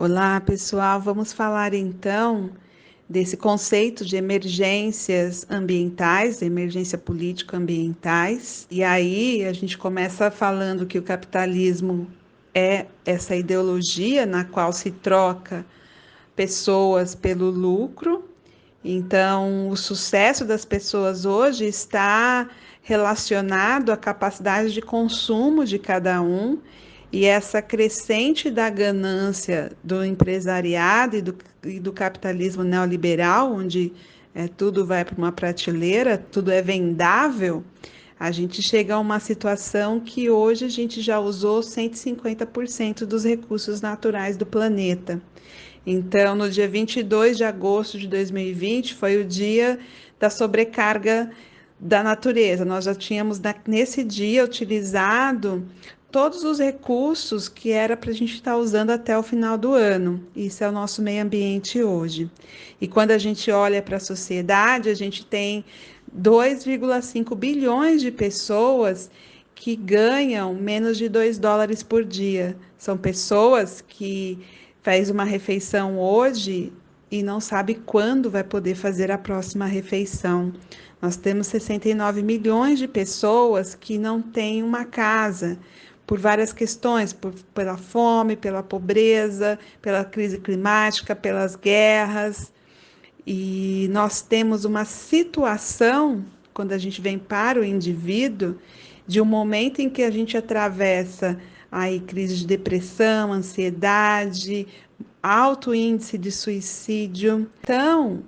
Olá, pessoal. Vamos falar então desse conceito de emergências ambientais, emergência político-ambientais. E aí a gente começa falando que o capitalismo é essa ideologia na qual se troca pessoas pelo lucro. Então, o sucesso das pessoas hoje está relacionado à capacidade de consumo de cada um e essa crescente da ganância do empresariado e do capitalismo neoliberal, onde tudo vai para uma prateleira, tudo é vendável. A gente chega a uma situação que hoje a gente já usou 150% dos recursos naturais do planeta. Então, no dia 22 de agosto de 2020, foi o dia da sobrecarga da natureza. Nós já tínhamos, nesse dia, utilizado todos os recursos que era para a gente estar usando até o final do ano. Isso é o nosso meio ambiente hoje. E quando a gente olha para a sociedade, a gente tem 2,5 bilhões de pessoas que ganham menos de US$ 2 por dia. São pessoas que faz uma refeição hoje e não sabe quando vai poder fazer a próxima refeição. Nós temos 69 milhões de pessoas que não têm uma casa por várias questões, pela fome, pela pobreza, pela crise climática, pelas guerras. E nós temos uma situação, quando a gente vem para o indivíduo, de um momento em que a gente atravessa aí crise de depressão, ansiedade, alto índice de suicídio. Então,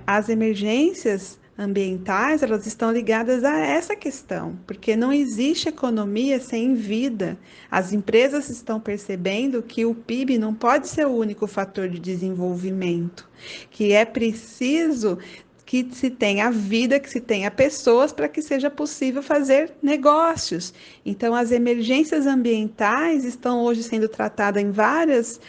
as emergências ambientais, elas estão ligadas a essa questão, porque não existe economia sem vida. As empresas estão percebendo que o PIB não pode ser o único fator de desenvolvimento, que é preciso que se tenha vida, que se tenha pessoas para que seja possível fazer negócios. Então, as emergências ambientais estão hoje sendo tratadas em várias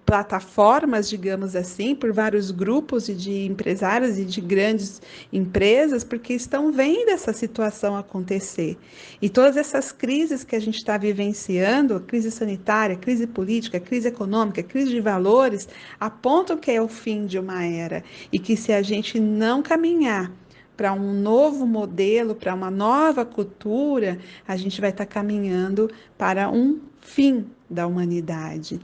plataformas, digamos assim, por vários grupos de empresários e de grandes empresas, porque estão vendo essa situação acontecer. E todas essas crises que a gente está vivenciando, crise sanitária, crise política, crise econômica, crise de valores, apontam que é o fim de uma era e que se a gente não caminhar para um novo modelo, para uma nova cultura, a gente vai estar caminhando para um fim da humanidade.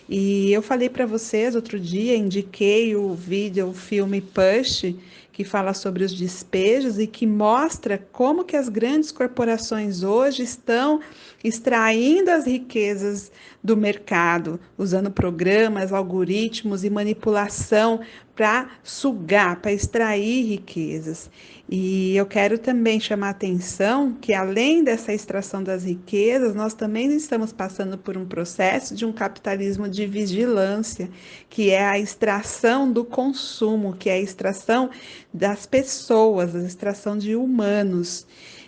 E eu falei para vocês outro dia, indiquei o vídeo, o filme Push, que fala sobre os despejos e que mostra como que as grandes corporações hoje estão extraindo as riquezas do mercado, usando programas, algoritmos e manipulação para sugar, para extrair riquezas. E eu quero também chamar a atenção que, além dessa extração das riquezas, nós também estamos passando por um processo de um capitalismo de vigilância, que é a extração do consumo, que é a extração das pessoas, a extração de humanos.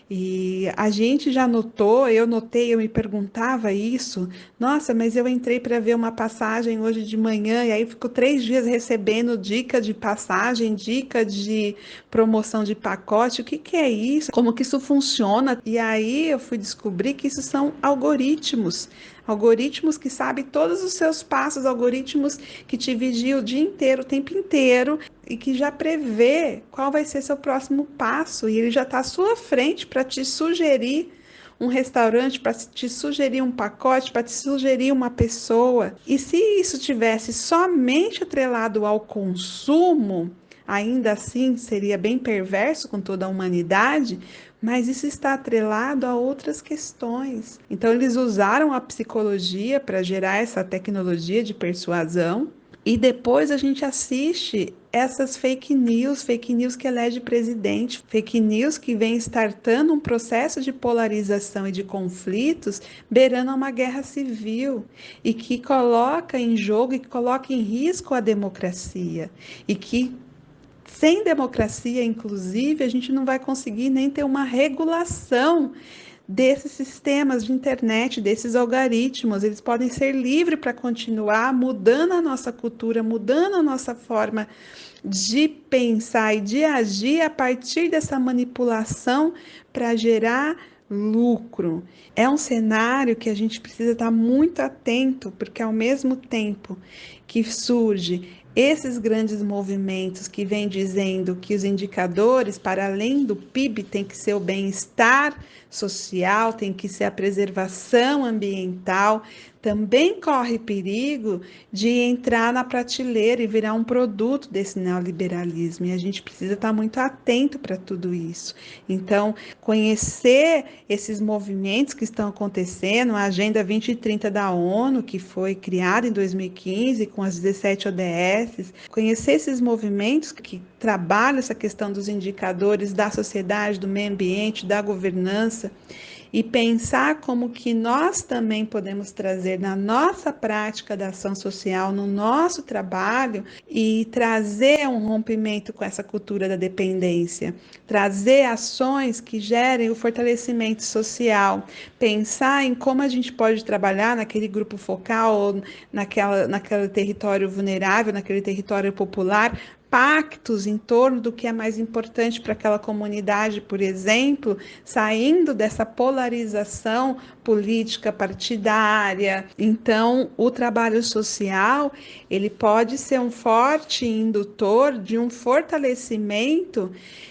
E a gente já notou, eu notei, eu me perguntava isso, nossa, mas eu entrei para ver uma passagem hoje de manhã e aí fico 3 dias recebendo dica de passagem, dica de promoção de pacote, o que que é isso? Como que isso funciona? E aí eu fui descobrir que isso são algoritmos. Algoritmos que sabem todos os seus passos, algoritmos que te vigiam o dia inteiro, o tempo inteiro, e que já prevê qual vai ser seu próximo passo, e ele já está à sua frente para te sugerir um restaurante, para te sugerir um pacote, para te sugerir uma pessoa. E se isso tivesse somente atrelado ao consumo, ainda assim seria bem perverso com toda a humanidade, mas isso está atrelado a outras questões. Então, eles usaram a psicologia para gerar essa tecnologia de persuasão. E depois a gente assiste essas fake news que elege presidente, fake news que vem startando um processo de polarização e de conflitos, beirando uma guerra civil, e que coloca em jogo e que coloca em risco a democracia, e que sem democracia, inclusive, a gente não vai conseguir nem ter uma regulação desses sistemas de internet, desses algoritmos. Eles podem ser livres para continuar mudando a nossa cultura, mudando a nossa forma de pensar e de agir a partir dessa manipulação para gerar lucro. É um cenário que a gente precisa estar muito atento, porque ao mesmo tempo que surge esses grandes movimentos que vêm dizendo que os indicadores, para além do PIB, tem que ser o bem-estar social, tem que ser a preservação ambiental, também corre perigo de entrar na prateleira e virar um produto desse neoliberalismo. E a gente precisa estar muito atento para tudo isso. Então, conhecer esses movimentos que estão acontecendo, a Agenda 2030 da ONU, que foi criada em 2015 com as 17 ODS, conhecer esses movimentos que trabalham essa questão dos indicadores da sociedade, do meio ambiente, da governança, e pensar como que nós também podemos trazer na nossa prática da ação social, no nosso trabalho, e trazer um rompimento com essa cultura da dependência, trazer ações que gerem o fortalecimento social, pensar em como a gente pode trabalhar naquele grupo focal, ou naquele território vulnerável, naquele território popular, pactos em torno do que é mais importante para aquela comunidade, por exemplo, saindo dessa polarização política partidária. Então, o trabalho social, ele pode ser um forte indutor de um fortalecimento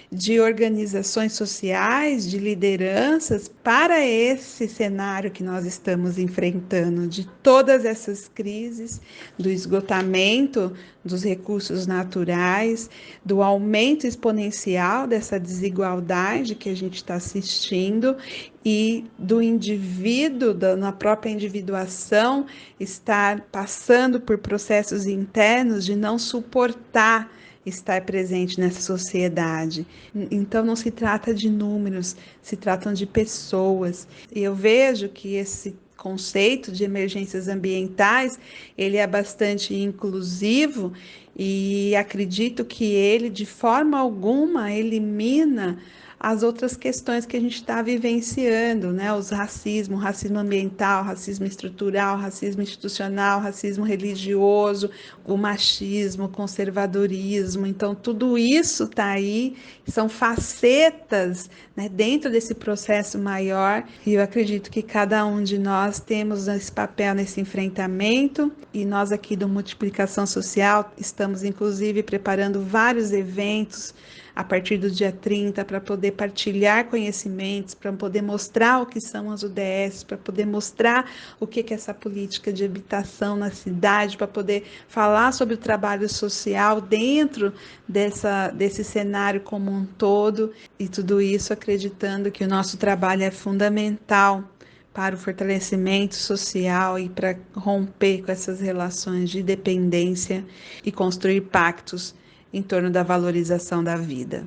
de organizações sociais, de lideranças para esse cenário que nós estamos enfrentando, de todas essas crises, do esgotamento dos recursos naturais, do aumento exponencial dessa desigualdade que a gente está assistindo e do indivíduo, na própria individuação, estar passando por processos internos de não suportar estar presente nessa sociedade. Então não se trata de números, se tratam de pessoas. E eu vejo que esse conceito de emergências ambientais, ele é bastante inclusivo e acredito que ele, de forma alguma, elimina as outras questões que a gente está vivenciando, né? Os racismo, racismo ambiental, racismo estrutural, racismo institucional, racismo religioso, o machismo, o conservadorismo. Então, tudo isso está aí, são facetas, né, dentro desse processo maior, e eu acredito que cada um de nós temos esse papel nesse enfrentamento, e nós aqui do Multiplicação Social estamos, inclusive, preparando vários eventos a partir do dia 30, para poder partilhar conhecimentos, para poder mostrar o que são as UDS, para poder mostrar o que é essa política de habitação na cidade, para poder falar sobre o trabalho social dentro desse cenário como um todo, e tudo isso acreditando que o nosso trabalho é fundamental para o fortalecimento social e para romper com essas relações de dependência e construir pactos em torno da valorização da vida.